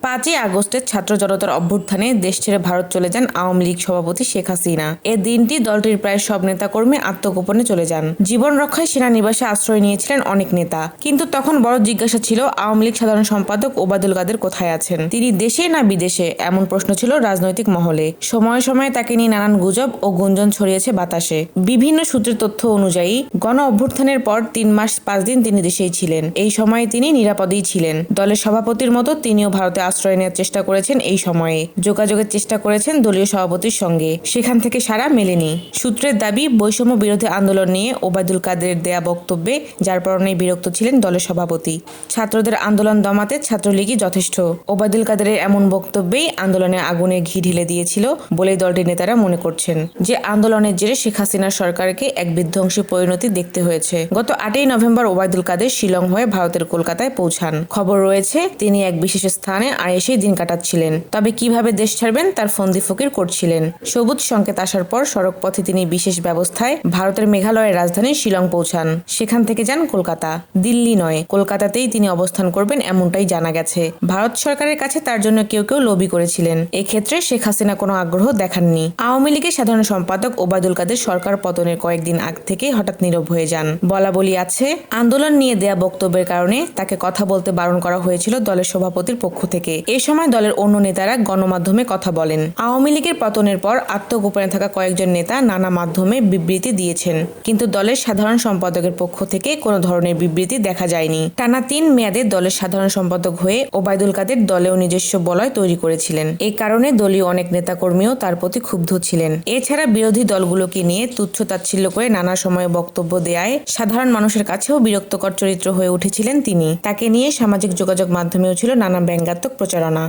5ই আগস্টের ছাত্র জনতার অভ্যুত্থানে দেশ ছেড়ে ভারত চলে যান আওয়ামী লীগ সভাপতি শেখ হাসিনা। এ দিনটি দলটির প্রায় সব নেতাকর্মী আত্মগোপনে চলে যান। জীবন রক্ষায় সেনানিবাসে আশ্রয় নিয়েছিলেন অনেক নেতা। কিন্তু তখন বড় জিজ্ঞাসা ছিল, আওয়ামী লীগ সাধারণ সম্পাদক ওবায়দুল কাদের কোথায় আছেন? তিনি দেশে না বিদেশে? এমন প্রশ্ন ছিল রাজনৈতিক মহলে। সময়ে সময়ে তাকে নিয়ে নানান গুজব ও গুঞ্জন ছড়িয়েছে বাতাসে। বিভিন্ন সূত্রের তথ্য অনুযায়ী গণ অভ্যুত্থানের পর 3 মাস 5 দিন তিনি দেশেই ছিলেন। এই সময়ে তিনি নিরাপদেই ছিলেন। দলের সভাপতির মতো তিনিও ভারতে আশ্রয় নেওয়ার চেষ্টা করেছেন। এই সময়ে যোগাযোগের চেষ্টা করেছেন দলীয় সভাপতির সঙ্গে, সেখান থেকে সাড়া মেলেনি। সূত্রের দাবি, বৈষম্য বিরোধী আন্দোলন নিয়ে ওবায়দুল কাদেরের দেয়া বক্তব্যে যার পরনে বিরক্ত ছিলেন দলের সভাপতি। ছাত্রদের আন্দোলন দমাতে ছাত্রলীগই যথেষ্ট। ওবায়দুল কাদেরের এমন বক্তব্যেই আন্দোলনে আগুনে ঘি ঢেলে দিয়েছিল বলেই দলটির নেতারা মনে করছেন যে আন্দোলনের জেরে শেখ হাসিনার সরকারকে এক বিধ্বংসী পরিণতি দেখতে হয়েছে। গত 8ই নভেম্বর ওবায়দুল কাদের শিলং হয়ে ভারতের কলকাতায় পৌঁছান। খবর রয়েছে তিনি এক বিশেষ স্থানে আয়েসেই দিন কাটাচ্ছিলেন। তবে কিভাবে দেশ ছাড়বেন তার ফন্দি ফকির করছিলেন। সবুজ সংকেত আসার পর সড়ক পথে তিনি বিশেষ ব্যবস্থায় ভারতের মেঘালয়ের রাজধানী শিলং পৌঁছান। সেখান থেকে যান কলকাতা। দিল্লি নয়, কলকাতাতেই তিনি অবস্থান করবেন এমনটাই জানা গেছে। ভারত সরকারের কাছে তার জন্য কেউ কেউ লবি করেছিলেন। এক্ষেত্রে শেখ হাসিনা কোনো আগ্রহ দেখাননি। আওয়ামী লীগের সাধারণ সম্পাদক ওবায়দুল কাদের সরকার পতনের কয়েকদিন আগ থেকে হঠাৎ নীরব হয়ে যান। বলা বলি আছে, আন্দোলন নিয়ে দেয়া বক্তব্যের কারণে তাকে কথা বলতে বারণ করা হয়েছিল দলের সভাপতির পক্ষ থেকে। এ সময় দলের অন্য নেতারা গণমাধ্যমে কথা বলেন। আওয়ামী লীগের পতনের পর আত্মগোপনে থাকা কয়েকজন নেতা নানা মাধ্যমে বিবৃতি দিয়েছেন, কিন্তু দলের সাধারণ সম্পাদকের পক্ষ থেকে কোনো ধরনের বিবৃতি দেখা যায়নি। টানা 3 মেয়াদে দলের সাধারণ সম্পাদক হয়ে ওবায়দুল কাদের দলেও নিজস্ব বলয় তৈরি করেছিলেন। এই কারণে দলীয় অনেক নেতাকর্মীও তার প্রতি ক্ষুব্ধ ছিলেন। এছাড়া বিরোধী দলগুলোকে নিয়ে তুচ্ছ তাচ্ছিল্য করে নানা সময়ে বক্তব্য দেয়ায় সাধারণ মানুষের কাছেও বিরক্তকর চরিত্র হয়ে উঠেছিলেন তিনি। তাকে নিয়ে সামাজিক যোগাযোগ মাধ্যমেও ছিল নানা ব্যঙ্গাত্মক প্রচারণা।